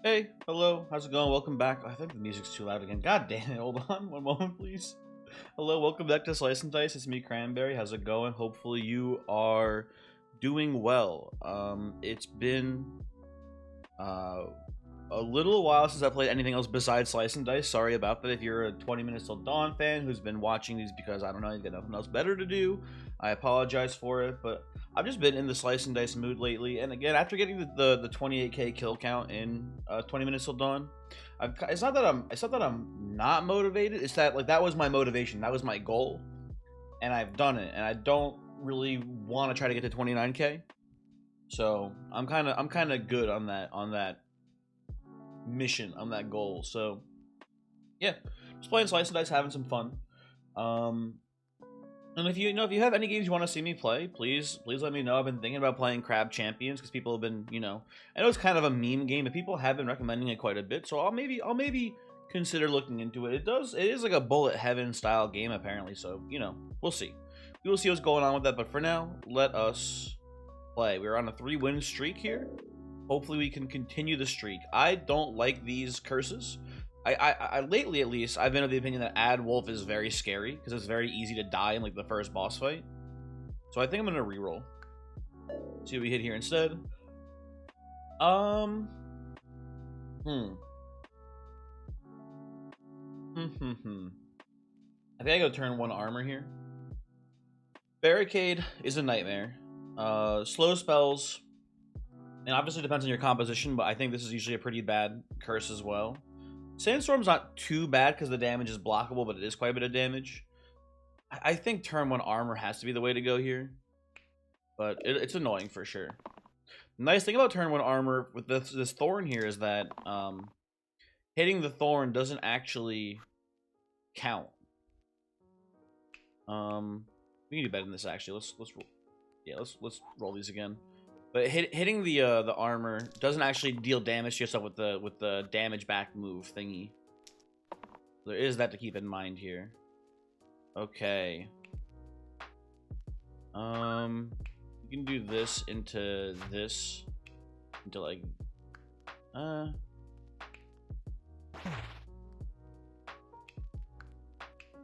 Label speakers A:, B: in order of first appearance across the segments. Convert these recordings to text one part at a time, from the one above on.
A: Hey, hello, how's it going? Welcome back. I think the music's too loud again. God damn it, hold on one moment, please. Hello, welcome back to Slice and Dice. It's me, Cranberry. How's it going? Hopefully you are doing well. It's been uh, a little while since I played anything else besides Slice and Dice. Sorry about that. If you're a 20 Minutes Till Dawn fan who's been watching these because, I don't know, you've got nothing else better to do, I apologize for it, but I've just been in the Slice and Dice mood lately. And again, after getting the 28k kill count in 20 Minutes Till Dawn, it's not that I'm not motivated. It's that, like, that was my motivation. That was my goal, and I've done it. And I don't really want to try to get to 29k. So I'm kind of good on that mission, on that goal. So yeah, just playing Slice and Dice, having some fun. And if you have any games you want to see me play, please let me know. I've been thinking about playing Crab Champions because people have been, I know it's kind of a meme game, but people have been recommending it quite a bit. So I'll maybe consider looking into it. It is like a bullet heaven style game apparently. So we'll see. We will see what's going on with that. But for now, let us play. We're on a 3-win streak here. Hopefully we can continue the streak. I don't like these curses. I lately, at least, I've been of the opinion that Ad Wolf is very scary because it's very easy to die in like the first boss fight. So I think I'm gonna reroll. See what we hit here instead. I think I go turn 1 armor here. Barricade is a nightmare. Slow spells, and obviously depends on your composition, but I think this is usually a pretty bad curse as well. Sandstorm's not too bad because the damage is blockable, but it is quite a bit of damage. I think turn 1 armor has to be the way to go here, but it's annoying for sure. The nice thing about turn 1 armor with this thorn here is that hitting the thorn doesn't actually count. We can do better than this actually. Let's roll these again. But hitting the armor doesn't actually deal damage to yourself with the damage back move thingy. There is that to keep in mind here. Okay. You can do this into like I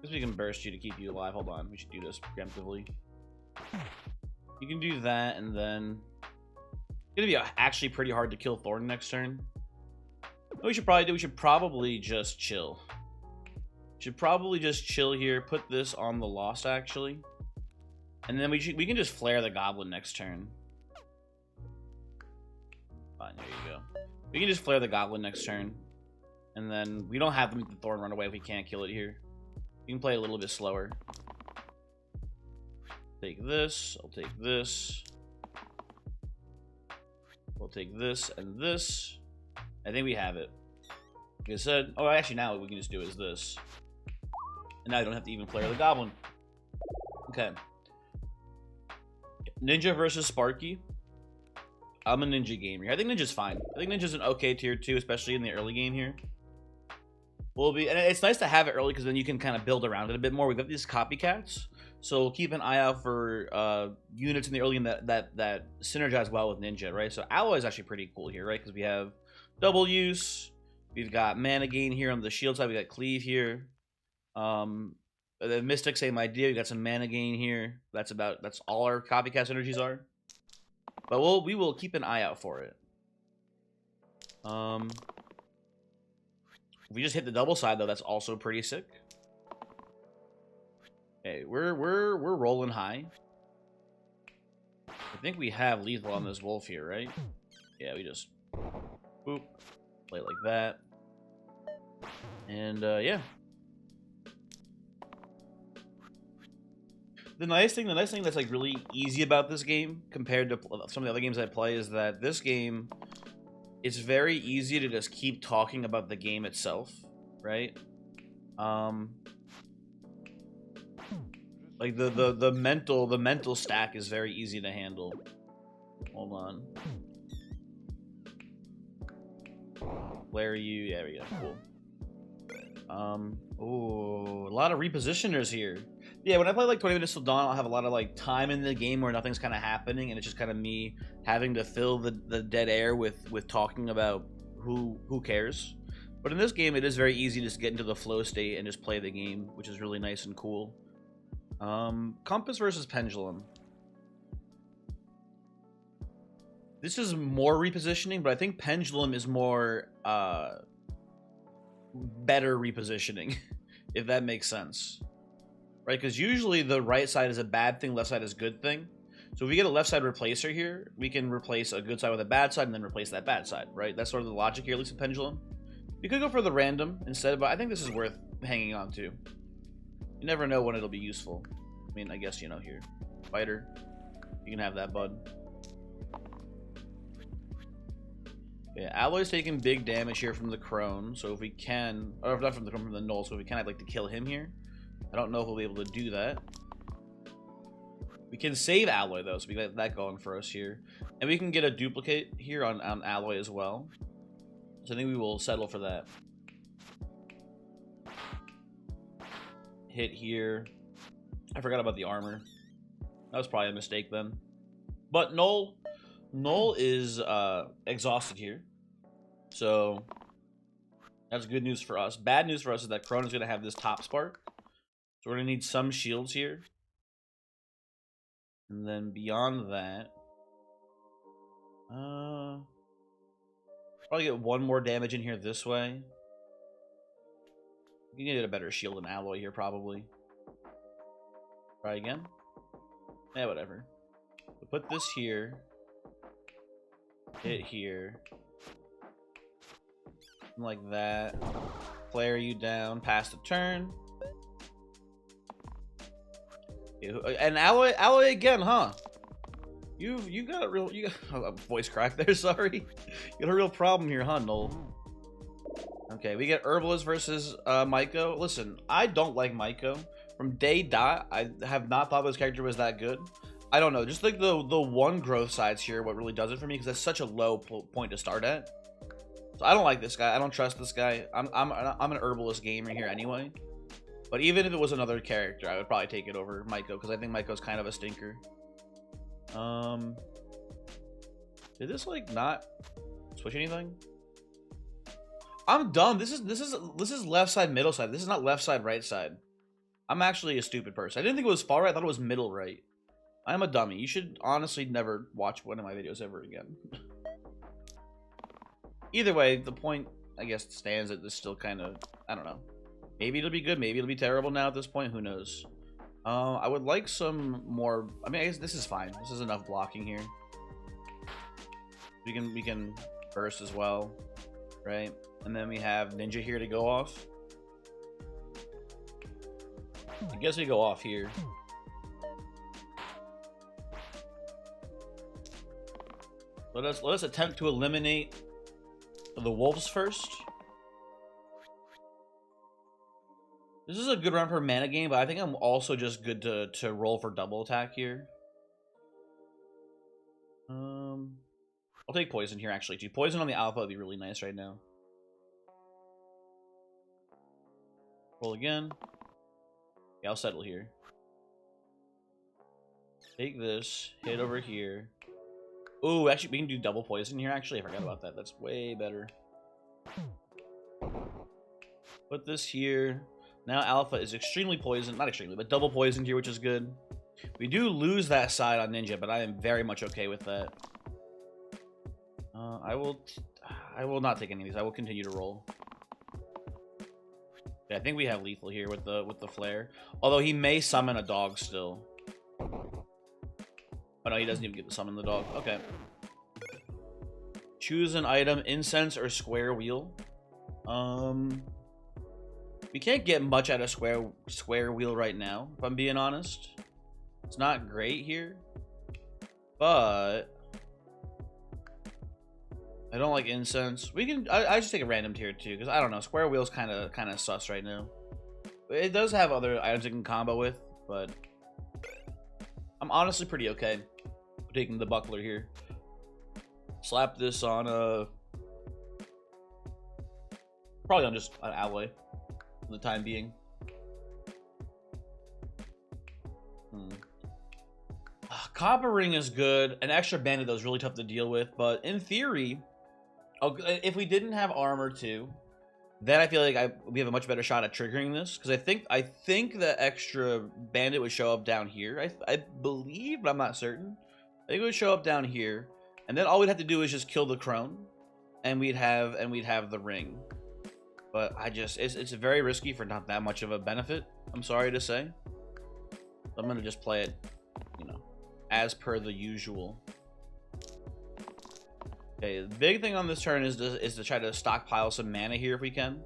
A: guess we can burst you to keep you alive. Hold on, we should do this preemptively. You can do that, and then it's gonna be actually pretty hard to kill Thorn next turn. What we should probably do, we should probably just chill. Here, put this on the Lost actually. And then we can just flare the Goblin next turn. Fine, there you go. We can just flare the Goblin next turn. And then we don't have to make the Thorn run away if we can't kill it here. We can play a little bit slower. Take this, I'll take this. We'll take this and this. I think we have it. Like I said, oh, actually now what we can just do is this. And now you don't have to even flare the Goblin. Okay. Ninja versus Sparky. I'm a Ninja gamer here. I think Ninja's fine. I think Ninja's an okay tier 2, especially in the early game here. And it's nice to have it early because then you can kind of build around it a bit more. We've got these copycats. So keep an eye out for units in the early game that synergize well with Ninja, right? So Alloy is actually pretty cool here, right? Because we have double use. We've got mana gain here on the shield side. We got cleave here. The Mystic, same idea. We got some mana gain here. That's all our copycat synergies are. But we will keep an eye out for it. If we just hit the double side though, that's also pretty sick. Okay, we're rolling high. I think we have lethal on this wolf here, right? Yeah, we just boop, play it like that, and yeah. The nice thing that's like really easy about this game compared to some of the other games I play is that this game, it's very easy to just keep talking about the game itself, right? Like the mental stack is very easy to handle. Hold on. Where are you? Yeah, we go. Cool. Oh, a lot of repositioners here. Yeah, when I play like 20 Minutes Till Dawn, I'll have a lot of like time in the game where nothing's kind of happening, and it's just kind of me having to fill the dead air with talking about who cares? But in this game, it is very easy to just get into the flow state and just play the game, which is really nice and cool. Compass versus Pendulum. This is more repositioning, but I think Pendulum is more better repositioning, if that makes sense. Right? Because usually the right side is a bad thing, left side is a good thing. So if we get a left side replacer here, we can replace a good side with a bad side and then replace that bad side, right? That's sort of the logic here, at least in Pendulum. You could go for the random instead, but I think this is worth hanging on to. You never know when it'll be useful. I mean, I guess, you know, here. Fighter. You can have that, bud. Yeah, Alloy's taking big damage here from the Crone, so if we can... Or not from the Crone, from the Null, so if we can, I'd like to kill him here. I don't know if we'll be able to do that. We can save Alloy, though, so we got that going for us here. And we can get a duplicate here on Alloy as well. So I think we will settle for that. Hit here. I forgot about the armor. That was probably a mistake then. But Null is exhausted here. So that's good news for us. Bad news for us is that Crone is going to have this top spark. So we're going to need some shields here. And then beyond that, probably get one more damage in here this way. You can get a better shield than Alloy here, probably. Try again. Yeah, whatever. We'll put this here. Hit here. Like that. Flare you down past the turn. And Alloy again, huh? You got a real voice crack there. Sorry, you got a real problem here, huh, Null? Okay, we get Herbalist versus Maiko. Listen, I don't like Maiko. From day dot, I have not thought this character was that good. I don't know, just like the one growth sides here, what really does it for me, because that's such a low point to start at. So I don't like this guy. I don't trust this guy. I'm an Herbalist gamer here anyway. But even if it was another character, I would probably take it over Maiko, because I think Maiko's kind of a stinker. Did this like not switch anything? I'm dumb. This is left side, middle side. This is not left side, right side. I'm actually a stupid person. I didn't think it was far right. I thought it was middle right. I'm a dummy. You should honestly never watch one of my videos ever again. Either way, the point, I guess, stands that this still kind of, I don't know. Maybe it'll be good. Maybe it'll be terrible now at this point. Who knows? I would like some more. I mean, I guess this is fine. This is enough blocking here. We can burst as well, right? And then we have Ninja here to go off. I guess we go off here. Let us attempt to eliminate the wolves first. This is a good run for mana game, but I think I'm also just good to roll for double attack here. I'll take poison here actually too. Poison on the alpha would be really nice right now. Roll again. Yeah, I'll settle here. Take this, hit over here. Ooh, actually we can do double poison here actually. I forgot about that. That's way better. Put this here. Now Alpha is extremely poisoned. Not extremely, but double poisoned here, which is good. We do lose that side on Ninja, but I am very much okay with that. I will not take any of these. I will continue to roll. Yeah, I think we have lethal here with the flare. Although he may summon a dog still. Oh no, he doesn't even get to summon the dog. Okay. Choose an item, incense or square wheel. We can't get much out of square wheel right now, if I'm being honest. It's not great here. But I don't like incense. We can I just take a random tier too, because I don't know, square wheel's kinda sus right now. It does have other items it can combo with, but I'm honestly pretty okay with taking the buckler here. Slap this on probably on just an alloy for the time being. Copper ring is good. An extra bandit though is really tough to deal with, but in theory, Oh, if we didn't have armor too, then I feel like we have a much better shot at triggering this, because I think the extra bandit would show up down here. I believe, but I'm not certain. I think it would show up down here, and then all we'd have to do is just kill the crone, and we'd have the ring. But it's very risky for not that much of a benefit. I'm sorry to say. I'm gonna just play it, as per the usual. Okay, the big thing on this turn is to try to stockpile some mana here if we can.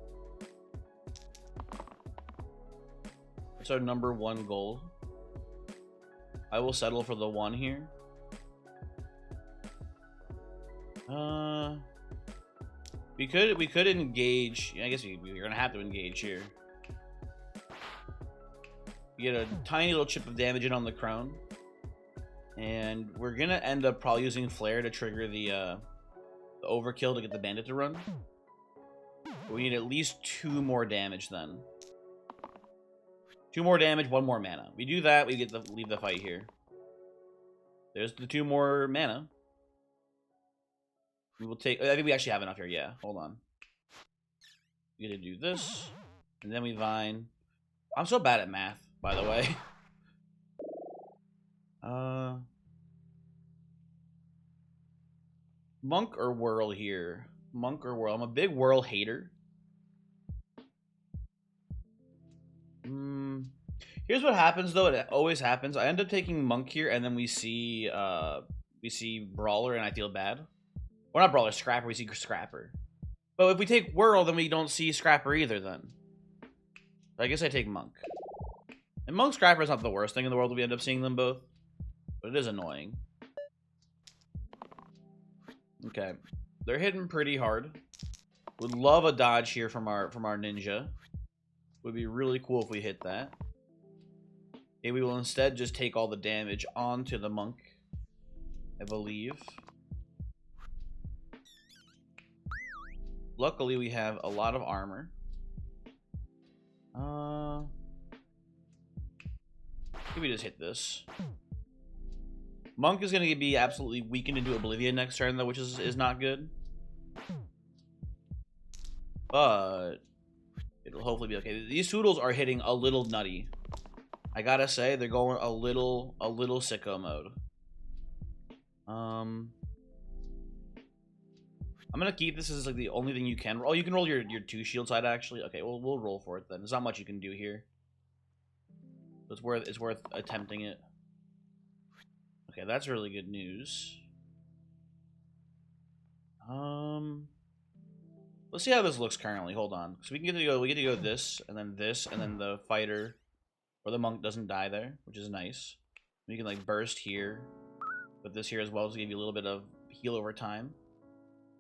A: That's our number 1 goal. I will settle for the 1 here. We could engage. I guess we're gonna have to engage here. We get a tiny little chip of damage in on the crone, and we're gonna end up probably using flare to trigger the overkill to get the bandit to run. But we need at least 2 more damage then. 2 more damage, 1 more mana. We do that, we get to leave the fight here. There's the 2 more mana. We will take. I think we actually have enough here. Yeah, hold on. We get to do this, and then we vine. I'm so bad at math, by the way. Monk or whirl here? Monk or whirl? I'm a big whirl hater. Here's what happens though. It always happens. I end up taking monk here, and then we see brawler, and I feel bad. Well, not brawler, scrapper. We see scrapper. But if we take whirl, then we don't see scrapper either. Then I guess I take monk. And monk scrapper is not the worst thing in the world. We end up seeing them both, but it is annoying. Okay, they're hitting pretty hard. Would love a dodge here from our ninja. Would be really cool if we hit that. Okay, we will instead just take all the damage onto the monk, I believe. Luckily, we have a lot of armor. Maybe just hit this. Monk is going to be absolutely weakened into oblivion next turn, though, which is not good. But it'll hopefully be okay. These Toodles are hitting a little nutty. I gotta say, they're going a little sicko mode. I'm gonna keep this as like the only thing you can roll. Oh, you can roll your 2 shield side actually. Okay, we'll roll for it then. There's not much you can do here. It's worth attempting it. Okay, that's really good news. Let's see how this looks currently. Hold on. So we get to go this, and then the fighter or the monk doesn't die there, which is nice. We can like burst here, put this here as well to give you a little bit of heal over time.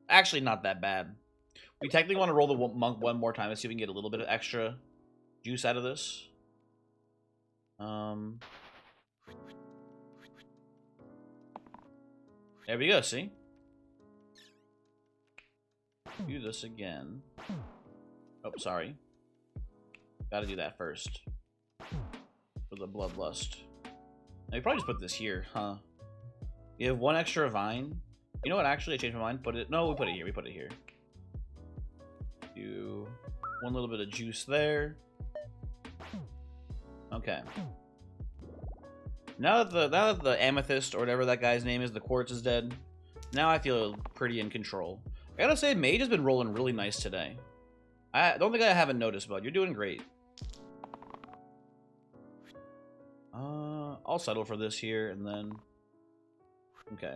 A: Actually, not that bad. We technically want to roll the monk 1 more time to see if we can get a little bit of extra juice out of this. There we go, see? Do this again. Oh, sorry. Gotta do that first. For the bloodlust. Now, you probably just put this here, huh? You have 1 extra vine. You know what, actually, I changed my mind. No, we put it here. Do 1 little bit of juice there. Okay. Now that the amethyst or whatever that guy's name is, the quartz is dead. Now I feel pretty in control. I gotta say, Mage has been rolling really nice today. I don't think I haven't noticed, bud. You're doing great. I'll settle for this here, and then... Okay.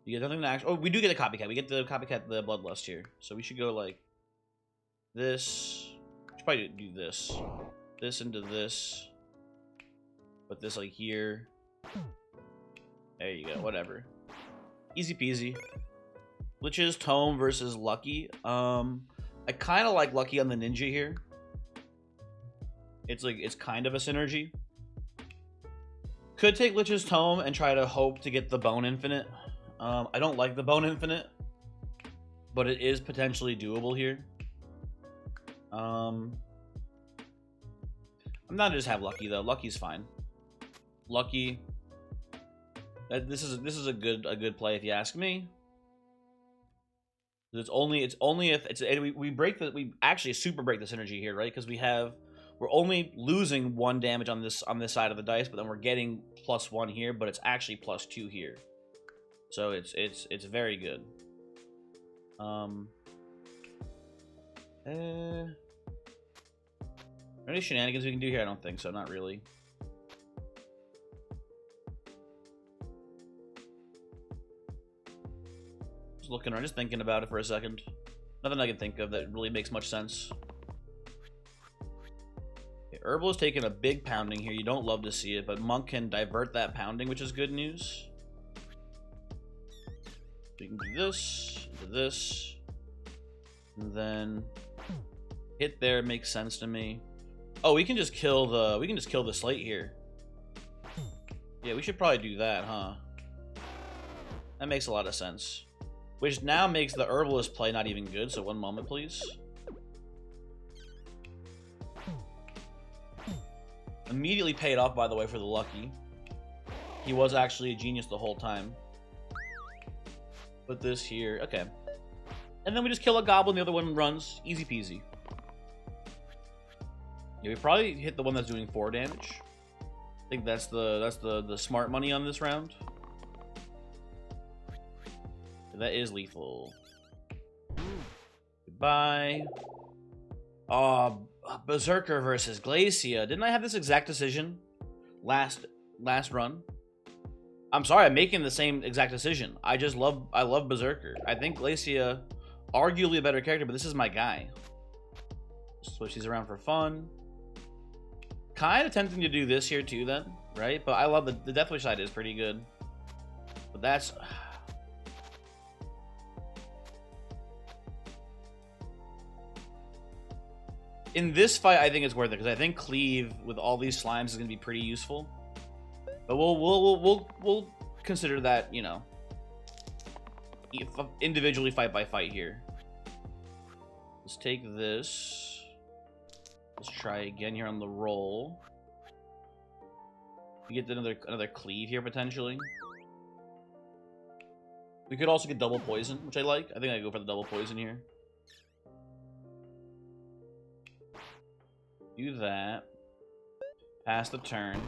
A: You get nothing to actually... Oh, we do get a copycat. We get the copycat, the bloodlust here. So we should go like... This... We should probably do this. This into this. Put this like here. There you go, whatever. Easy peasy. Lich's Tome versus Lucky. I kind of like Lucky on the ninja here. It's kind of a synergy. Could take Lich's Tome and try to hope to get the Bone Infinite. I don't like the Bone Infinite, but it is potentially doable here. I'm not just have Lucky though. Lucky's fine. Lucky. This is a good play if you ask me. It's only if it's we break we actually super break the synergy here, right? Because we're only losing 1 damage on this side of the dice, but then we're getting +1 here, but it's actually +2 here. So it's very good. Any shenanigans we can do here? I don't think so. Not really. Just looking around, just thinking about it for a second. Nothing I can think of that really makes much sense. Okay, Herbal is taking a big pounding here. You don't love to see it, but Monk can divert that pounding, which is good news. We can do this, into this, and then hit there. Makes sense to me. Oh, we can just kill the slate here. Yeah, we should probably do that, huh? That makes a lot of sense. Which now makes the herbalist play not even good, so 1 moment, please. Immediately paid off, by the way, for the lucky. He was actually a genius the whole time. Put this here. Okay. And then we just kill a goblin, the other one runs. Easy peasy. Yeah, we probably hit the one that's doing 4 damage. I think that's the smart money on this round. That is lethal. Goodbye. Oh, Berserker versus Glacia. Didn't I have this exact decision last run? I'm sorry, I'm making the same exact decision. I love Berserker. I think Glacia, arguably a better character, but this is my guy. So she's around for fun. Kind of tempting to do this here too, then, right? But I love the Deathwish side is pretty good. But that's. In this fight, I think it's worth it because I think Cleave with all these slimes is going to be pretty useful. But we'll consider that, you know, individually fight by fight here. Let's take this. Let's try again here on the roll. We get another Cleave here potentially. We could also get double poison, which I like. I think I go for the double poison here. Do that. Pass the turn.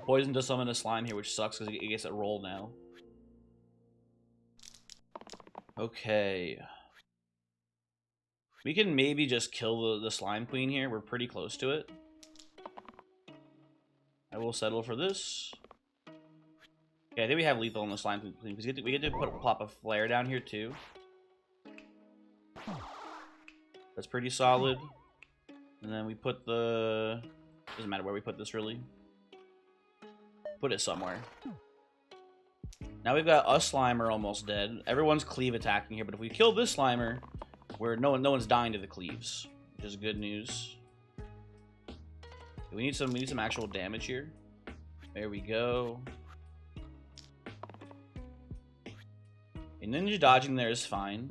A: Poison does summon a slime here, which sucks because it gets that roll now. Okay. We can maybe just kill the slime queen here. We're pretty close to it. I will settle for this. Okay, I think we have lethal on the slime queen because we get to plop a flare down here too. That's pretty solid. And then we put the... Doesn't matter where we put this, really. Put it somewhere. Now we've got a Slimer almost dead. Everyone's Cleave attacking here, but if we kill this Slimer, no one's dying to the Cleaves, which is good news. We need some actual damage here. There we go. A ninja dodging there is fine.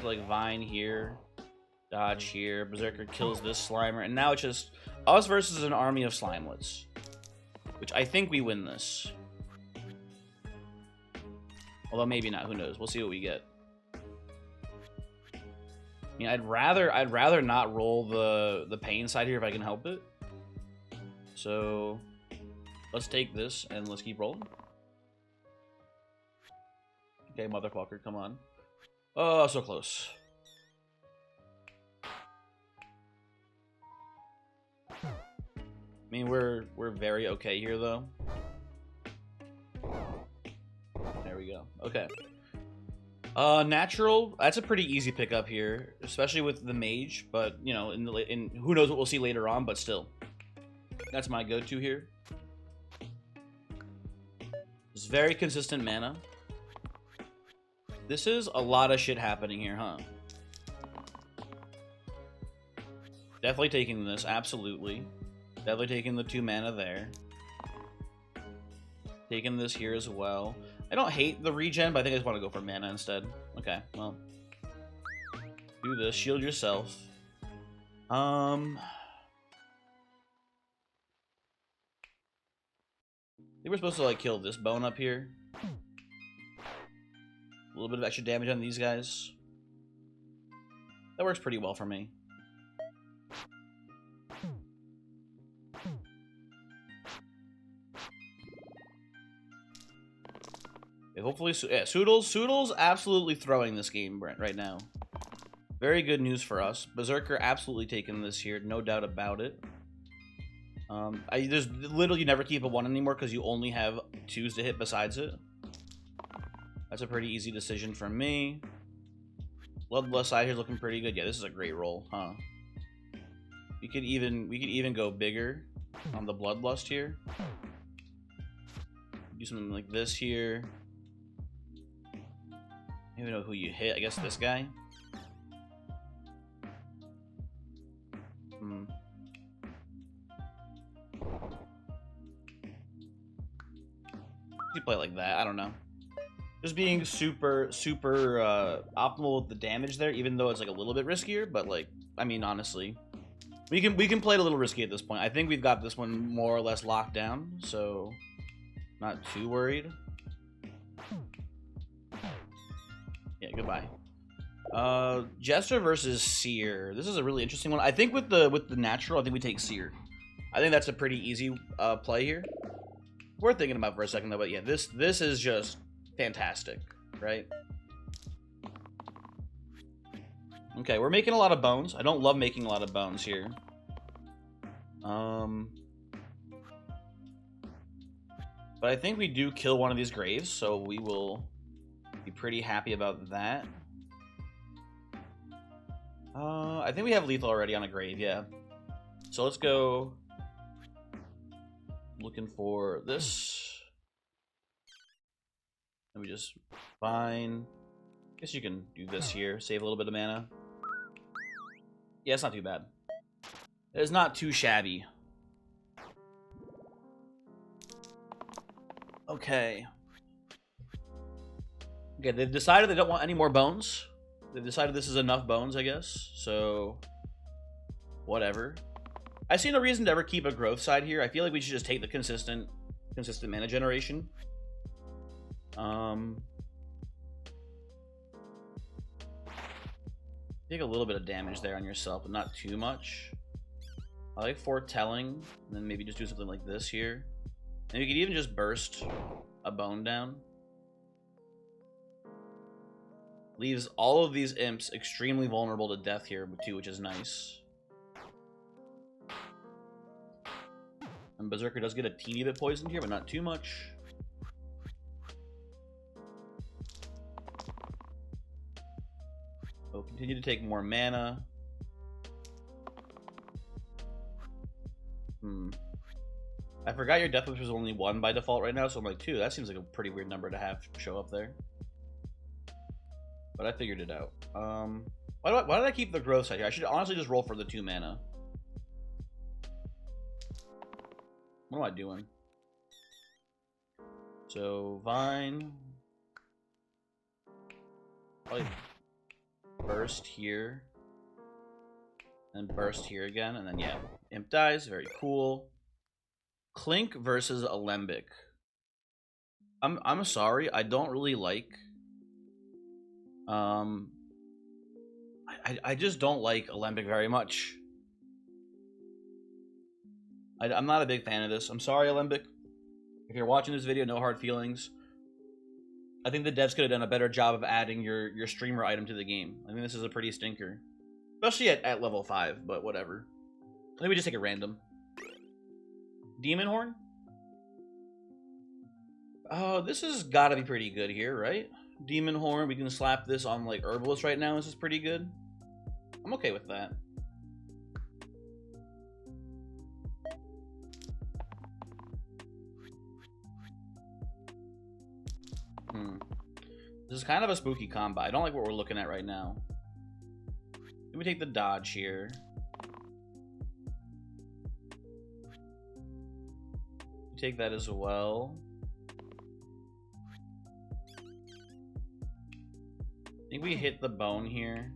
A: Like Vine here. Dodge here. Berserker kills this Slimer. And now it's just us versus an army of Slimelets. Which I think we win this. Although maybe not. Who knows? We'll see what we get. I mean, I'd rather not roll the pain side here if I can help it. So let's take this and let's keep rolling. Okay, motherfucker, come on. Oh, so close. I mean, we're very okay here, though. There we go. Okay. Natural. That's a pretty easy pickup here, especially with the mage. But you know, in who knows what we'll see later on. But still, that's my go-to here. It's very consistent mana. This is a lot of shit happening here, huh? Definitely taking this, absolutely. Definitely taking the 2 mana there. Taking this here as well. I don't hate the regen, but I think I just want to go for mana instead. Okay, well. Do this, shield yourself. I think we're supposed to like kill this bone up here. little bit of extra damage on these guys. That works pretty well for me. Okay, hopefully, yeah, Soodle's absolutely throwing this game right now. Very good news for us. Berserker absolutely taking this here, no doubt about it. There's literally, you never keep a 1 anymore because you only have 2s to hit besides it. That's a pretty easy decision for me. Bloodlust side here's looking pretty good. Yeah, this is a great roll, huh? We could even go bigger on the Bloodlust here. Do something like this here. I don't even know who you hit. I guess this guy. You play it like that. I don't know. Just being super optimal with the damage there, even though it's like a little bit riskier. But like, I mean, honestly, we can play it a little risky at this point. I think we've got this one more or less locked down, so not too worried. Yeah, goodbye. Jester versus Seer. This is a really interesting one. I think with the natural, I think we take Seer. I think that's a pretty easy play here. Worth thinking about for a second though, but yeah, this is just fantastic, right? Okay, we're making a lot of bones. I don't love making a lot of bones here. But I think we do kill one of these graves, so we will be pretty happy about that. I think we have lethal already on a grave, yeah. So let's go looking for this. Let me just fine. Guess you can do this here, save a little bit of mana. Yeah, it's not too bad. It's not too shabby. Okay. Okay, they've decided they don't want any more bones. They've decided this is enough bones, I guess. So, whatever. I see no reason to ever keep a growth side here. I feel like we should just take the consistent mana generation. Take a little bit of damage there on yourself, but not too much. I like foretelling, and then maybe just do something like this here. And you could even just burst a bone down. Leaves all of these imps extremely vulnerable to death here too, which is nice. And Berserker does get a teeny bit poisoned here, but not too much. We'll continue to take more mana. I forgot your death wish was only 1 by default right now, so I'm like 2. That seems like a pretty weird number to have show up there. But I figured it out. Why did I keep the growth side here? I should honestly just roll for the 2 mana. What am I doing? So, Vine. Probably burst here. And burst here again. And then, yeah. Imp dies. Very cool. Clink versus Alembic. I'm sorry. I don't really like... I just don't like Alembic very much. I'm not a big fan of this. I'm sorry, Alembic. If you're watching this video, no hard feelings. I think the devs could have done a better job of adding your streamer item to the game. I think this is a pretty stinker. Especially at level 5, but whatever. I think we just take it random. Demon Horn? Oh, this has got to be pretty good here, right? Demon Horn, we can slap this on like Herbalist right now. This is pretty good. I'm okay with that. This is kind of a spooky combo. I don't like what we're looking at right now. Let me take the dodge here. Take that as well. I think we hit the bone here.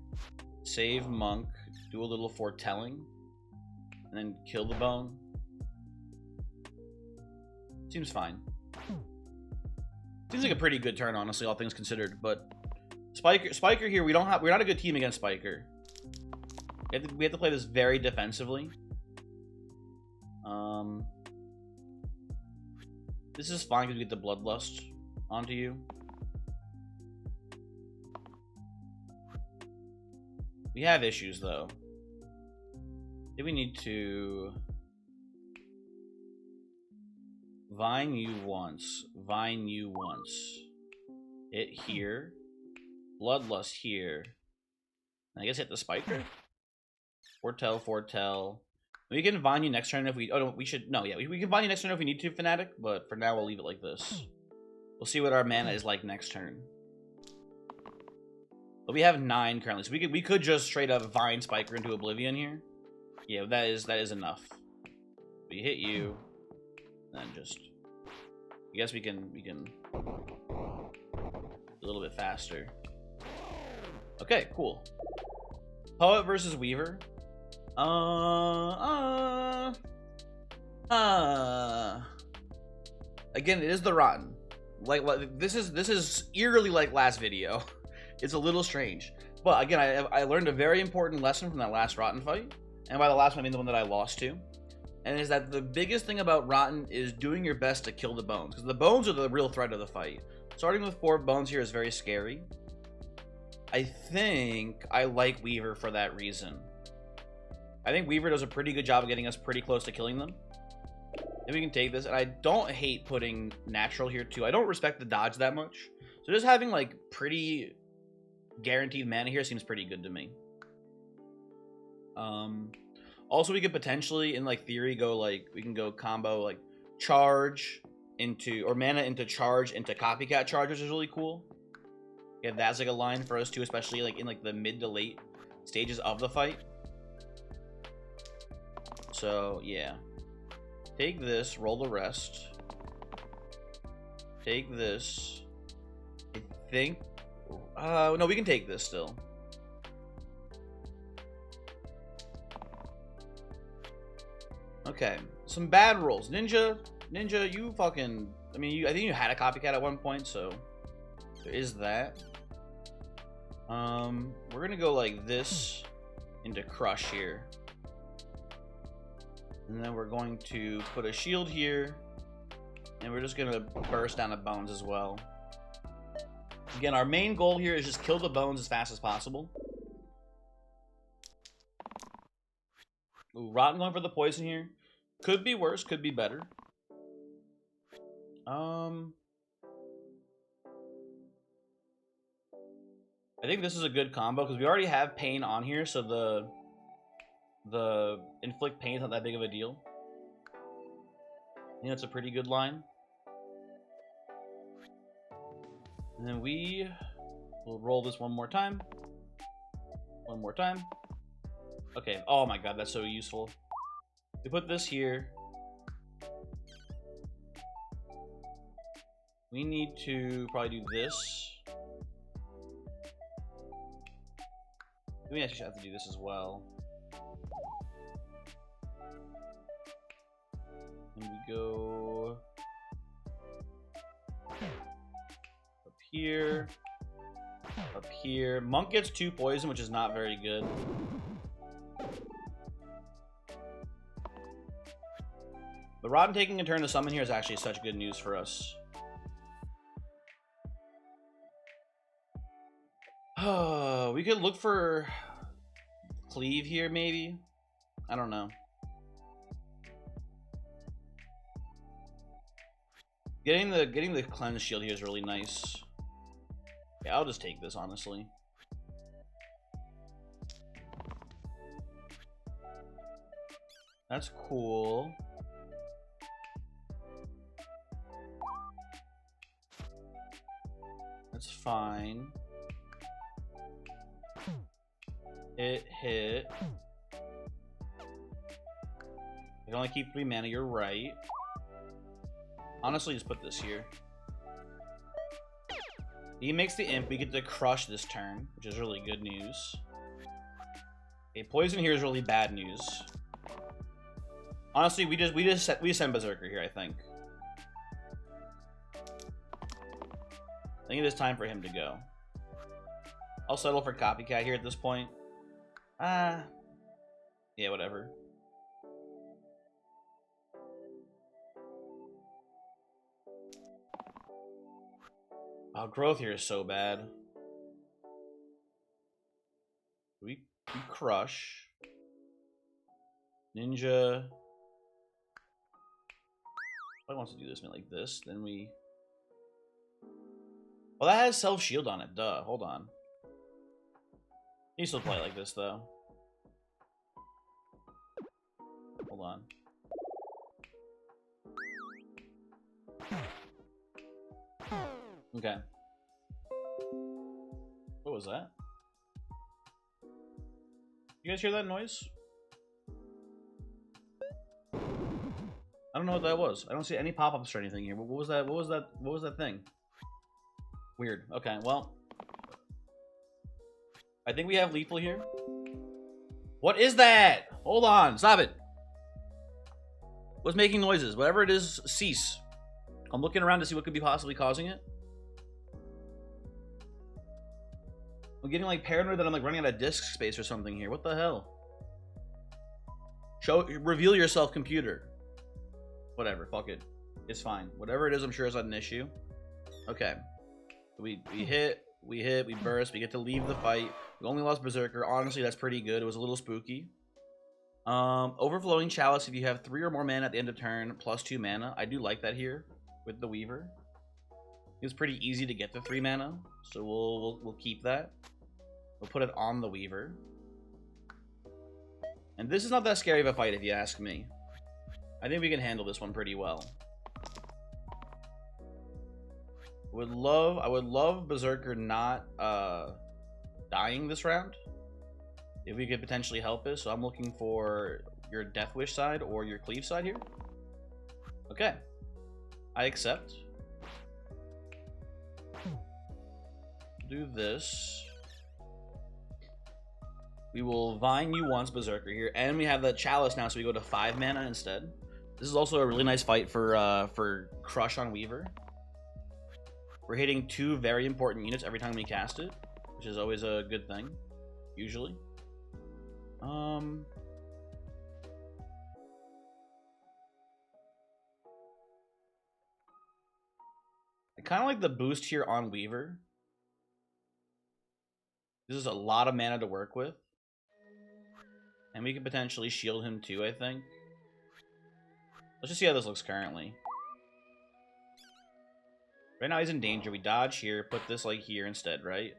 A: Save Monk. Do a little foretelling. And then kill the bone. Seems fine. Seems like a pretty good turn, honestly, all things considered. But Spiker here. We're not a good team against Spiker. We have to play this very defensively. This is fine because we get the Bloodlust onto you. We have issues though. Maybe we need to Vine you once. Vine you once. Hit here. Bloodlust here. I guess hit the Spiker. Foretell. We can Vine you next turn if we... Oh, no, we should... No, yeah. We can Vine you next turn if we need to, Fnatic. But for now, we'll leave it like this. We'll see what our mana is like next turn. But we have 9 currently. So we could just straight up Vine Spiker into Oblivion here. Yeah, that is enough. We hit you. And then just... I guess we can a little bit faster. Okay, cool. Poet versus Weaver. Again, it is the Rotten. Like this is eerily like last video. It's a little strange, but again, I learned a very important lesson from that last Rotten fight, and by the last one I mean the one that I lost to. And is that the biggest thing about Rotten is doing your best to kill the bones, because the bones are the real threat of the fight. Starting with 4 bones here is very scary. I think I like Weaver for that reason. I think Weaver does a pretty good job of getting us pretty close to killing them. If we can take this, and I don't hate putting natural here too. I don't respect the dodge that much. So just having like pretty guaranteed mana here seems pretty good to me. Also, we could potentially, in like theory, go like we can go combo like charge into or mana into charge into copycat charge, which is really cool. Yeah, that's like a line for us too, especially like in like the mid to late stages of the fight. So yeah, take this, roll the rest. Take this. I think. No, we can take this still. Okay, some bad rolls. Ninja, you fucking... I mean, I think you had a copycat at one point, so there is that. We're gonna go like this into Crush here. And then we're going to put a shield here. And we're just gonna burst down the bones as well. Again, our main goal here is just kill the bones as fast as possible. Ooh, Rotten going for the poison here. Could be worse, could be better. I think this is a good combo because we already have pain on here, so the inflict pain is not that big of a deal. I think that's a pretty good line. And then we will roll this one more time. One more time. Okay. Oh my god, that's so useful. We put this here. We need to probably do this. We actually have to do this as well. And we go up here. Up here. Monk gets 2 poison, which is not very good. The Rotten taking a turn to summon here is actually such good news for us. We could look for Cleave here, maybe. I don't know. Getting the cleanse shield here is really nice. Yeah, I'll just take this, honestly. That's cool. That's fine. Hit. I can only keep 3 mana, you're right. Honestly, just put this here. He makes the imp, we get to crush this turn, which is really good news. Okay, poison here is really bad news. Honestly, we send Berserker here, I think. I think it is time for him to go. I'll settle for copycat here at this point. Ah, yeah, whatever. Oh, growth here is so bad. We crush. Ninja. If I want to do this like this, then we... Well, that has self-shield on it, duh. Hold on. You still play it like this, though. Hold on. Okay. What was that? You guys hear that noise? I don't know what that was. I don't see any pop-ups or anything here. What was that? What was that? What was that thing? Weird. Okay, well. I think we have lethal here. What is that? Hold on. Stop it. What's making noises? Whatever it is, cease. I'm looking around to see what could be possibly causing it. I'm getting like paranoid that I'm like running out of disk space or something here. What the hell? Reveal yourself, computer. Whatever, fuck it. It's fine. Whatever it is, I'm sure it's not an issue. Okay. We hit, we burst, we get to leave the fight. We only lost Berserker. Honestly, that's pretty good. It was a little spooky. Overflowing Chalice if you have 3 or more mana at the end of turn, plus 2 mana. I do like that here with the Weaver. It's pretty easy to get the 3 mana, so we'll keep that. We'll put it on the Weaver. And this is not that scary of a fight if you ask me. I think we can handle this one pretty well. I would love Berserker not dying this round. If we could potentially help us. So I'm looking for your Death Wish side or your Cleave side here. Okay. I accept. Do this. We will Vine you once, Berserker here. And we have the Chalice now, so we go to 5 mana instead. This is also a really nice fight for Crush on Weaver. We're hitting 2 very important units every time we cast it, which is always a good thing, usually. I kind of like the boost here on Weaver. This is a lot of mana to work with. And we can potentially shield him too, I think. Let's just see how this looks currently. Right now he's in danger. We dodge here, put this like here instead, right?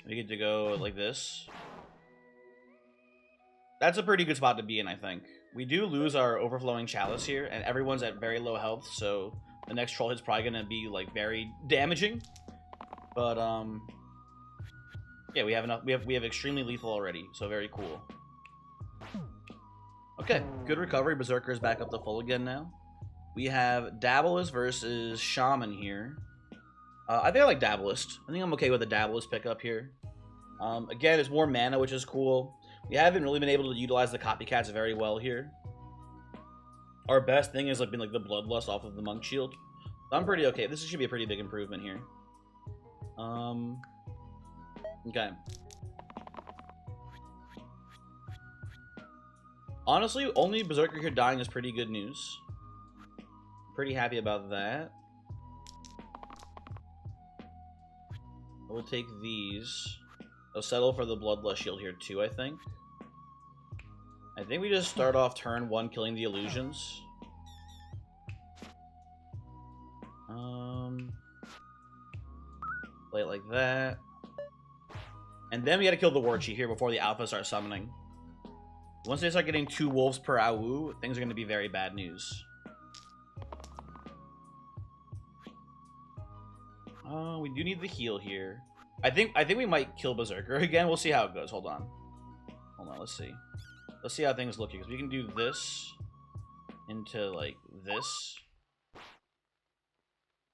A: We get to go like this. That's a pretty good spot to be in, I think. We do lose our Overflowing Chalice here, and everyone's at very low health, so the next troll hit's probably gonna be like very damaging. But yeah, we have enough. We have extremely lethal already, so very cool. Okay, good recovery. Berserker is back up to full again now. We have Dabblist versus Shaman here. I think I like Dabblist. I think I'm okay with the Dabblist pickup here. Again, it's more mana, which is cool. We haven't really been able to utilize the copycats very well here. Our best thing has like been like the Bloodlust off of the Monk Shield. So I'm pretty okay. This should be a pretty big improvement here. Okay. Honestly, only Berserker here dying is pretty good news. Pretty happy about that. We'll take these. I'll settle for the Bloodlust Shield here too, I think. I think we just start off turn 1 killing the illusions. Play it like that. And then we gotta kill the Warchi here before the Alpha starts summoning. Once they start getting 2 wolves per AoE, things are gonna be very bad news. We do need the heal here. I think we might kill Berserker again. We'll see how it goes. Hold on. Let's see. Let's see how things look here. Because we can do this into like this.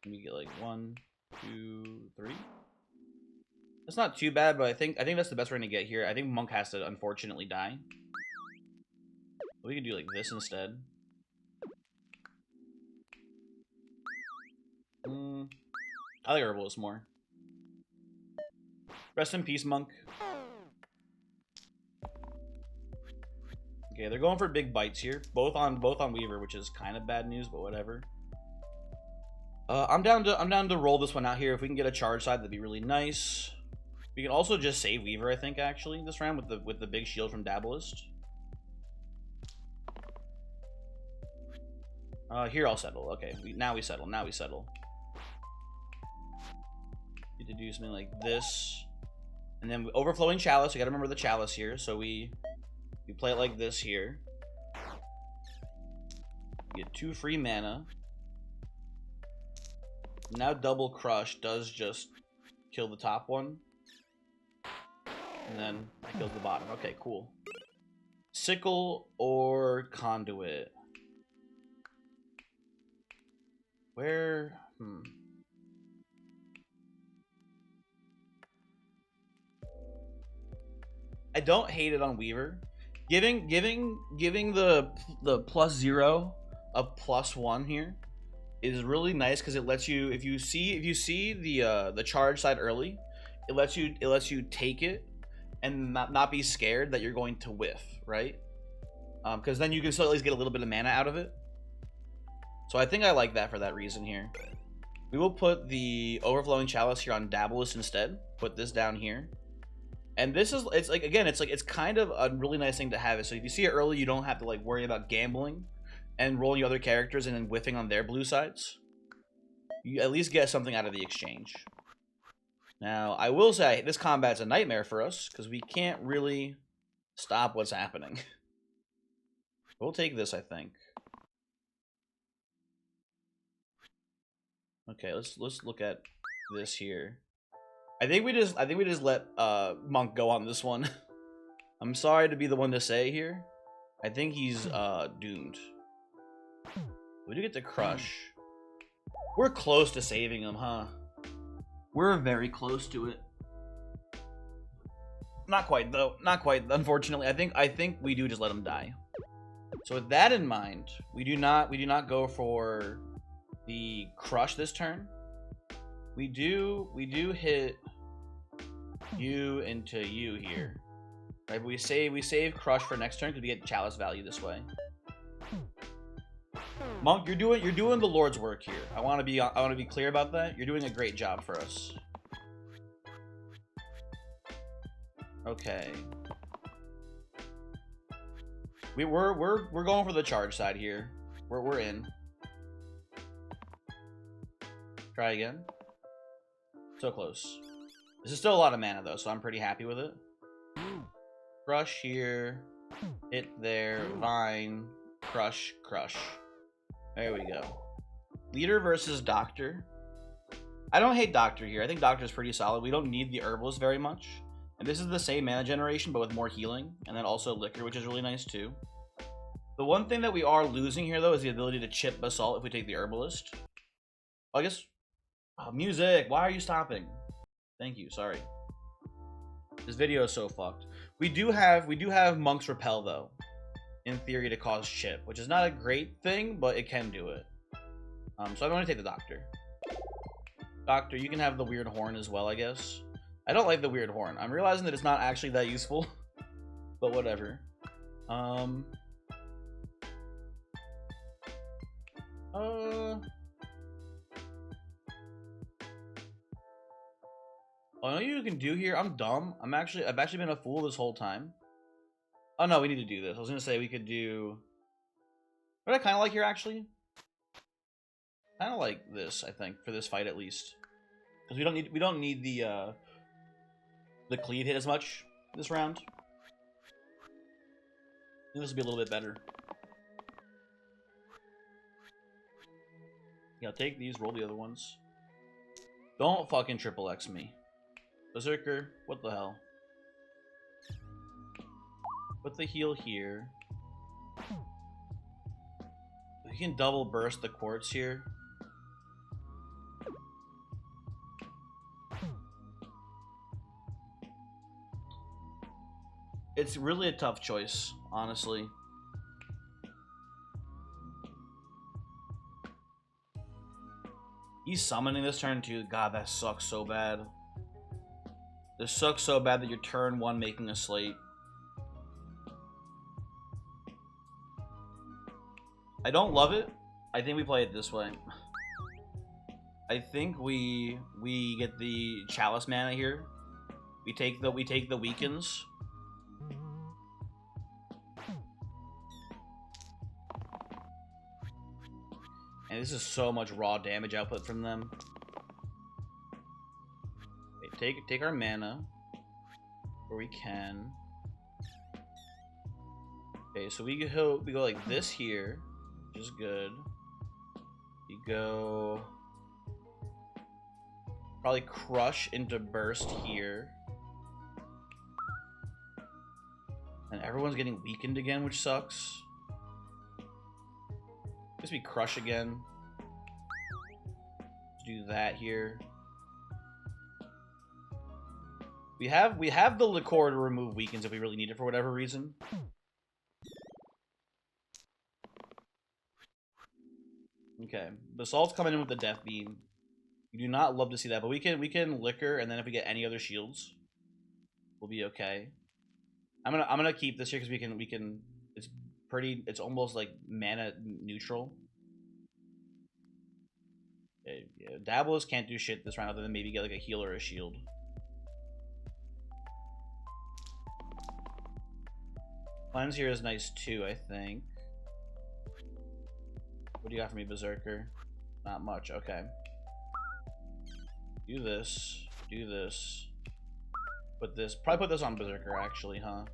A: And we get like 1, 2, 3. That's not too bad, but I think that's the best we're gonna get here. I think Monk has to unfortunately die. We can do like this instead. I like Herbalist more. Rest in peace, Monk. Okay, they're going for big bites here. Both on Weaver, which is kind of bad news, but whatever. I'm down to roll this one out here. If we can get a charge side, that'd be really nice. We can also just save Weaver, I think, actually, this round with the big shield from Dabalist. Here I'll settle. Okay, now we settle. Now we settle. Need to do something like this, and then overflowing chalice. We gotta remember the chalice here. So we play it like this here. We get 2 free mana. Now double crush does just kill the top one, and then it kills the bottom. Okay, cool. Sickle or conduit? Where? I don't hate it on Weaver. Giving the +0 a +1 here is really nice because it lets you, if you see the charge side early, it lets you take it and not be scared that you're going to whiff, right? Because then you can still at least get a little bit of mana out of it. So I think I like that for that reason here. We will put the overflowing chalice here on Dabalist instead. Put this down here. And this is, it's kind of a really nice thing to have. So if you see it early, you don't have to like worry about gambling and rolling your other characters and then whiffing on their blue sides. You at least get something out of the exchange. Now, I will say, this combat's a nightmare for us, because we can't really stop what's happening. We'll take this, I think. Okay, let's look at this here. I think we just let Monk go on this one. I'm sorry to be the one to say here. I think he's doomed. We do get to crush. We're close to saving him, huh? We're very close to it. Not quite though. Not quite. Unfortunately, I think we do just let him die. So with that in mind, we do not go for the crush this turn. We do hit you into you here. Right? But we save crush for next turn because we get chalice value this way. Monk, you're doing the Lord's work here. I want to be clear about that. You're doing a great job for us. Okay. We're going for the charge side here. We're in. Try again. So close. This is still a lot of mana though, so I'm pretty happy with it. Crush here. Hit there. Vine. Crush. Crush. There we go. Leader versus Doctor. I don't hate Doctor here. I think Doctor is pretty solid. We don't need the Herbalist very much. And this is the same mana generation, but with more healing. And then also Liquor, which is really nice too. The one thing that we are losing here, though, is the ability to chip Basalt if we take the Herbalist. Well, I guess... Oh, music! Why are you stopping? Thank you, sorry. This video is so fucked. We do have Monk's Repel, though. In theory, to cause chip, which is not a great thing, but it can do it. So I'm going to take the Doctor. Doctor, you can have the Weird Horn as well, I guess. I don't like the Weird Horn. I'm realizing that it's not actually that useful, but whatever. Oh, I know you can do here. I'm dumb. I've actually been a fool this whole time. Oh no, we need to do this. I was gonna say we could do. What I kind of like here, actually. Kind of like this, I think, for this fight at least, because we don't need the cleave hit as much this round. I think this will be a little bit better. Yeah, take these, roll the other ones. Don't fucking triple X me. Berserker, what the hell? Put the heal here. We can double burst the quartz here. It's really a tough choice, honestly. He's summoning this turn too. God, that sucks so bad. This sucks so bad that you're turn 1 making a slate. I don't love it. I think we play it this way. I think we get the chalice mana here. We take the weakens. And this is so much raw damage output from them. Okay, take our mana where we can. Okay, so we go like this here, which is good. We go probably crush into burst here. And everyone's getting weakened again, which sucks. Guess we crush again. Do that here. We have the liqueur to remove weakens if we really need it for whatever reason. Okay, Basalt's coming in with the death beam. We do not love to see that, but we can liquor, and then if we get any other shields, we'll be okay. I'm gonna keep this here because we can. It's almost like mana neutral. Okay, yeah, Dabblers can't do shit this round other than maybe get like a heal or a shield. Cleanse here is nice too, I think. What do you got for me, Berserker? Not much, okay. Do this. Do this. Put this. Probably put this on Berserker, actually, huh?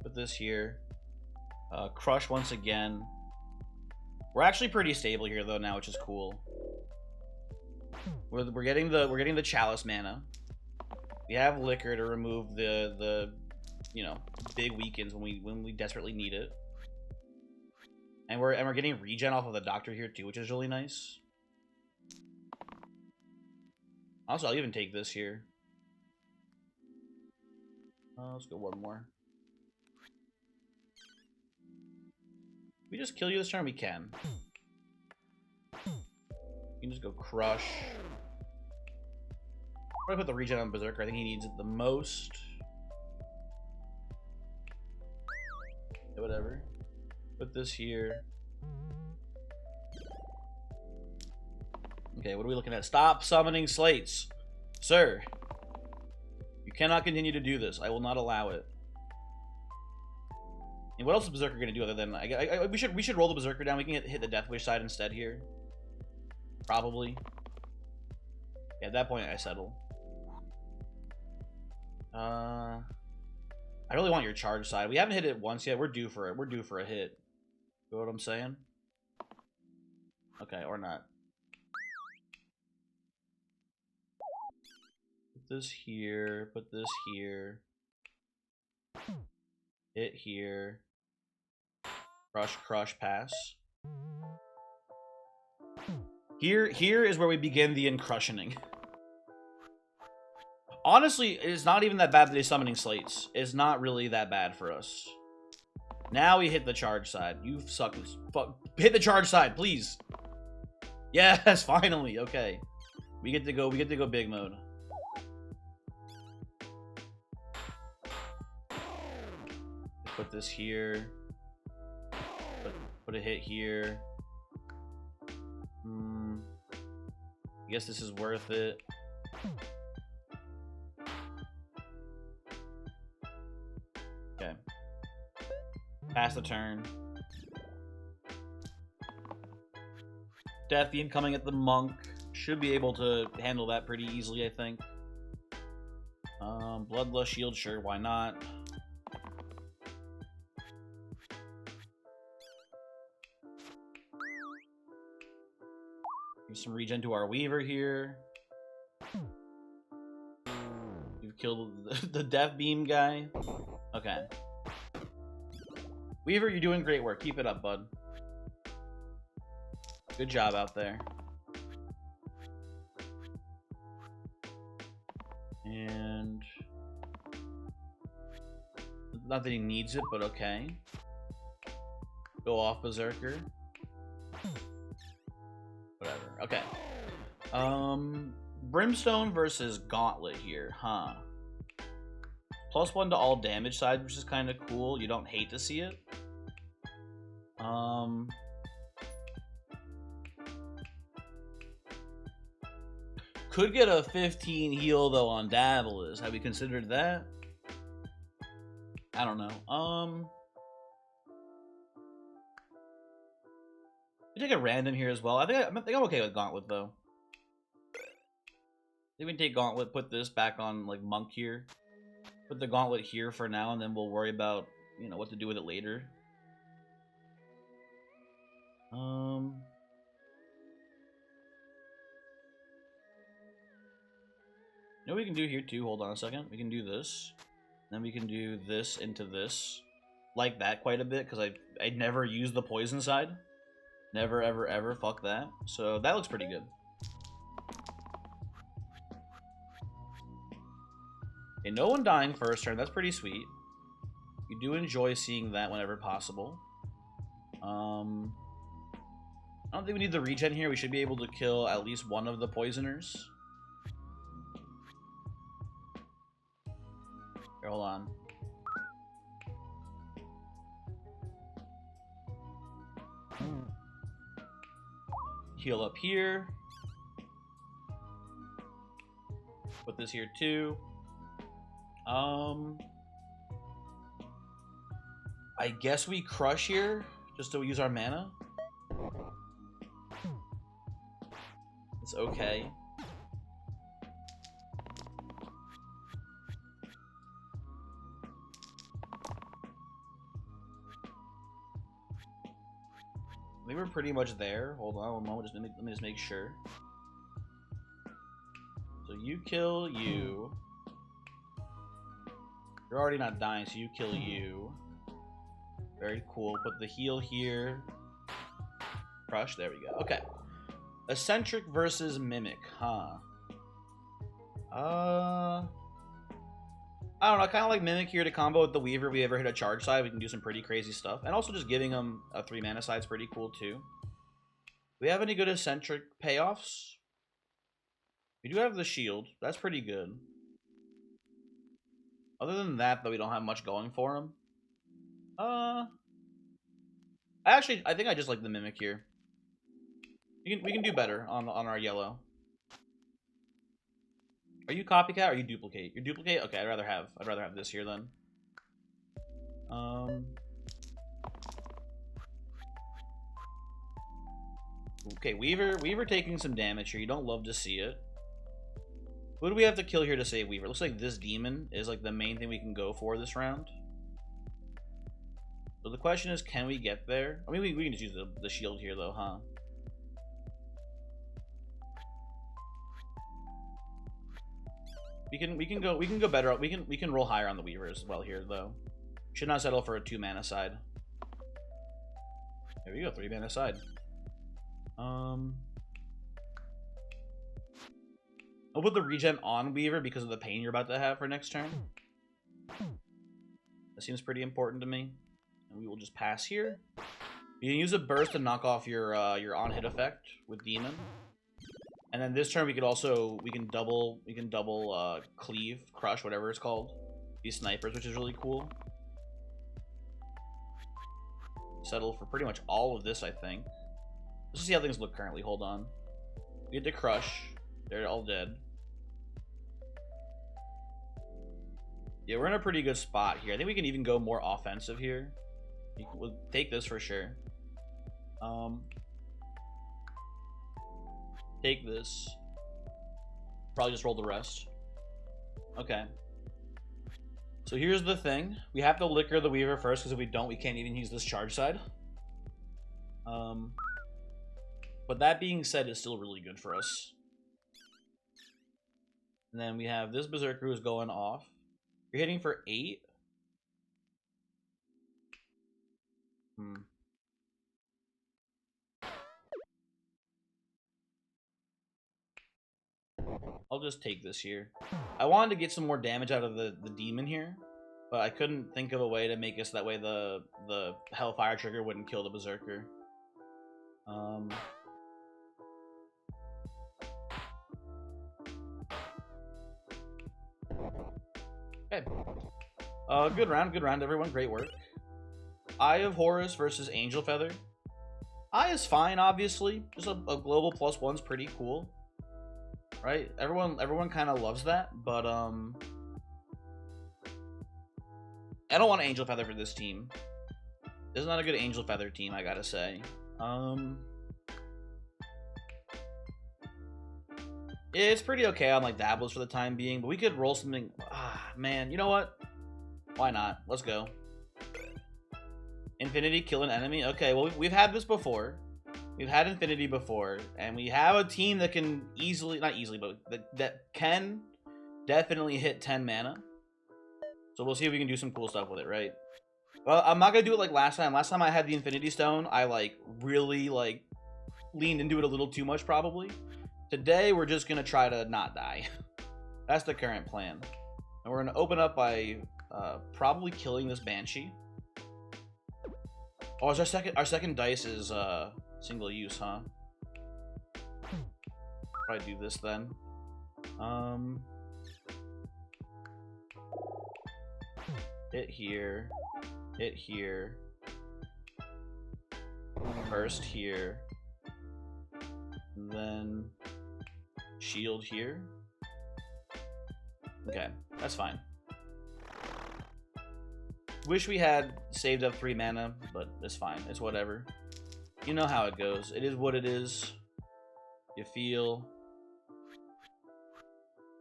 A: Put this here. Crush once again. We're actually pretty stable here, though, now, which is cool. We're getting the chalice mana. We have liquor to remove the you know, big weakens when we desperately need it. And we're getting regen off of the doctor here too, which is really nice. Also, I'll even take this here. Let's go one more. We just kill you this turn? We can. You can just go crush. Probably put the regen on Berserker. I think he needs it the most. Yeah, whatever. Put this here. Okay, what are we looking at? Stop summoning slates, sir. You cannot continue to do this. I will not allow it. And what else is Berserker gonna do other than we should roll the Berserker down. We can hit the Death Wish side instead here. Probably. Yeah, at that point I settle. I really want your charge side. We haven't hit it once yet. We're due for it. We're due for a hit. You know what I'm saying? Okay, or not. Put this here. Put this here. Hit here. Crush, crush, pass. Here is where we begin the encrushioning. Honestly, it's not even that bad that he's summoning slates. It's not really that bad for us. Now we hit the charge side. You suck as fuck. Hit the charge side, please. Yes, finally. Okay. We get to go big mode. Put this here. Put a hit here. I guess this is worth it. Okay. Pass the turn. Death Beam coming at the monk. Should be able to handle that pretty easily, I think. Bloodlust Shield, sure, why not? Give some regen to our Weaver here. You've killed the Death Beam guy. Okay. Weaver, you're doing great work. Keep it up, bud. Good job out there. And not that he needs it, but okay. Go off Berserker. Whatever. Okay. Brimstone versus Gauntlet here, huh? +1 to all damage sides, which is kind of cool. You don't hate to see it. Could get a 15 heal though on Davilis. Have we considered that? I don't know. We take a random here as well. I think I'm okay with Gauntlet though. I think we can take Gauntlet, put this back on like Monk here. Put the Gauntlet here for now, and then we'll worry about, you know, what to do with it later. You know what we can do here too? Hold on a second. We can do this. Then we can do this into this. Like that quite a bit, because I never use the poison side. Never, ever, ever. Fuck that. So that looks pretty good. Okay, no one dying first turn. That's pretty sweet. You do enjoy seeing that whenever possible. I don't think we need the regen here. We should be able to kill at least one of the poisoners. Here, hold on. Heal up here. Put this here too. I guess we crush here just to use our mana. It's okay. I think we're pretty much there. Hold on one moment. Let me just make sure. So you kill you. You're already not dying, so you kill you. Very cool. Put the heal here. Crush. There we go. Okay. Eccentric versus Mimic, huh? I don't know. Kind of like Mimic here to combo with the Weaver. If we ever hit a charge side, we can do some pretty crazy stuff. And also just giving them a 3 mana side is pretty cool too. Do we have any good Eccentric payoffs? We do have the shield. That's pretty good. Other than that, though, we don't have much going for him. I think I just like the Mimic here. We can do better on our yellow. Are you copycat or are you duplicate? You're duplicate? Okay, I'd rather have this here then. Okay, Weaver taking some damage here. You don't love to see it. Who do we have to kill here to save Weaver? Looks like this demon is like the main thing we can go for this round. So the question is, can we get there? I mean, we can just use the shield here though, huh? We can go better. We can roll higher on the Weaver as well here though. Should not settle for a 2 mana side. There we go, 3 mana side. I'll put the regen on Weaver because of the pain you're about to have for next turn. That seems pretty important to me. And we will just pass here. You can use a burst to knock off your on-hit effect with Demon. And then this turn we can double cleave, crush, whatever it's called. These snipers, which is really cool. Settle for pretty much all of this, I think. Let's see how things look currently. Hold on. We get to crush. They're all dead. Yeah, we're in a pretty good spot here. I think we can even go more offensive here. We'll take this for sure. Take this. Probably just roll the rest. Okay. So here's the thing. We have to liquor the Weaver first, because if we don't, we can't even use this charge side. But that being said, it's still really good for us. And then we have this Berserker who's going off. You're hitting for 8. I'll just take this here. I wanted to get some more damage out of the demon here, but I couldn't think of a way to make it so that way the Hellfire trigger wouldn't kill the Berserker. Okay. good round, everyone. Great work. Eye of Horus versus Angel Feather. Eye is fine, obviously. Just a global +1's pretty cool, right? Everyone kind of loves that, but I don't want Angel Feather for this team. This is not a good Angel Feather team, I gotta say. It's pretty okay on like Dabblers for the time being, but we could roll something. Ah, man, you know what? Why not? Let's go. Infinity kill an enemy. Okay, well we've had this before. We've had Infinity before, and we have a team that can easily, not easily, but that can definitely hit 10 mana. So we'll see if we can do some cool stuff with it, right? Well, I'm not gonna do it like last time. Last time I had the Infinity Stone, I like really like leaned into it a little too much probably. Today we're just gonna try to not die. That's the current plan. And we're gonna open up by probably killing this Banshee. Oh, is our second dice is single use, huh? Probably do this then. Hit here. Hit here. Burst here. And then shield here. Okay, that's fine. Wish we had saved up 3 mana, but it's fine. It's whatever. You know how it goes. It is what it is. You feel.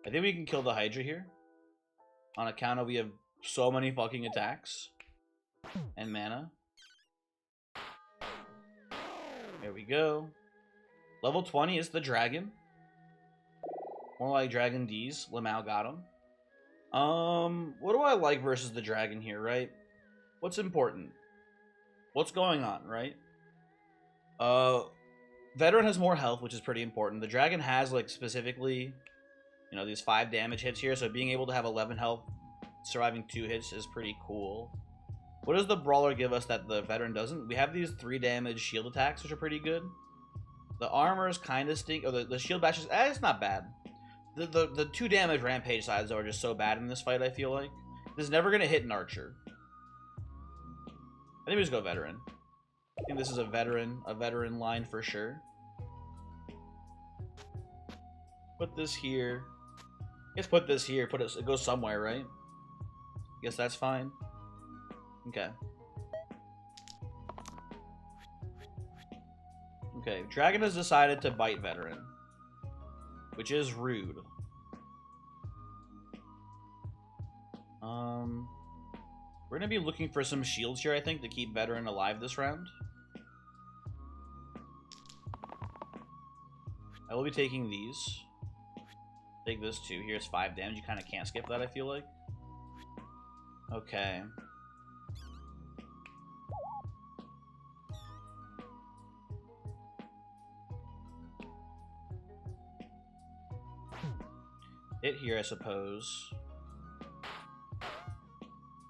A: I think we can kill the Hydra here. On account of we have so many fucking attacks. And mana. There we go. Level 20 is the dragon. More like Dragon D's. Lamau got him. What do I like versus the dragon here, right? What's important? What's going on, right? Veteran has more health, which is pretty important. The dragon has, like, specifically, you know, these 5 damage hits here, so being able to have 11 health, surviving 2 hits is pretty cool. What does the brawler give us that the veteran doesn't? We have these 3 damage shield attacks, which are pretty good. The armor is kind of stink. Oh, the shield bashes, it's not bad. The 2 damage rampage sides are just so bad in this fight, I feel like. This is never going to hit an archer. I think we just go veteran. I think this is a veteran line for sure. Put this here. Let's put this here. It goes somewhere, right? Guess that's fine. Okay. Okay, dragon has decided to bite veteran, which is rude. We're gonna be looking for some shields here, I think, to keep veteran alive this round. I will be taking these. Take this too. Here's 5 damage. You kind of can't skip that, I feel like. Okay. Hit here, I suppose.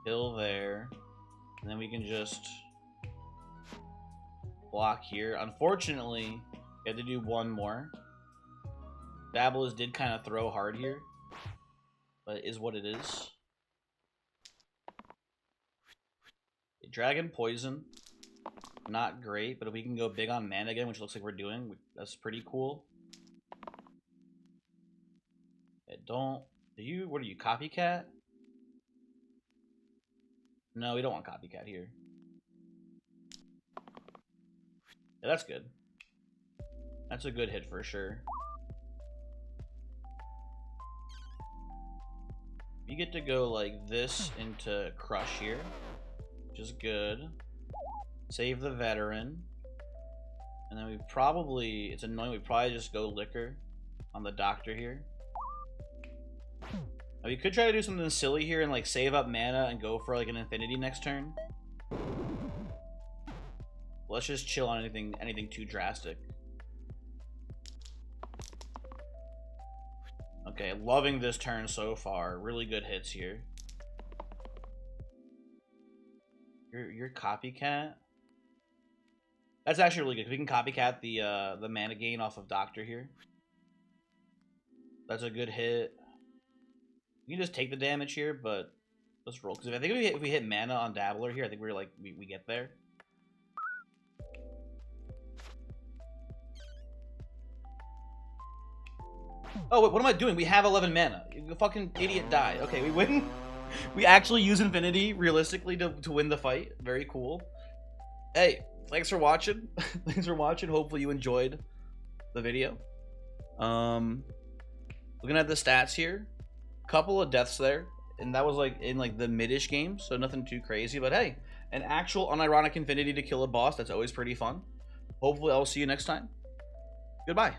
A: Kill there. And then we can just block here. Unfortunately, we had to do one more. Dabblers did kind of throw hard here. But it is what it is. Dragon Poison. Not great, but if we can go big on mana again, which looks like we're doing, that's pretty cool. What are you, Copycat? No, we don't want Copycat here. Yeah, that's good. That's a good hit for sure. You get to go like this into Crush here, which is good. Save the veteran. And then we probably, it's annoying, we probably just go Liquor on the Doctor here. Now, we could try to do something silly here and like save up mana and go for like an Infinity next turn. Let's just chill on anything too drastic. Okay, loving this turn so far. Really good hits here. Your Copycat. That's actually really good. We can Copycat the mana gain off of Doctor here. That's a good hit. You can just take the damage here, but Let's roll. Because I think if we hit mana on Dabbler here, I think we're like, we get there. Oh, wait, what am I doing? We have 11 mana. You fucking idiot die. Okay, we win. We actually use Infinity, realistically, to win the fight. Very cool. Hey, thanks for watching. Thanks for watching. Hopefully you enjoyed the video. Looking at the stats here. Couple of deaths there. And that was like in like the mid-ish game, so nothing too crazy. But hey, an actual unironic Infinity to kill a boss, that's always pretty fun. Hopefully I'll see you next time. Goodbye.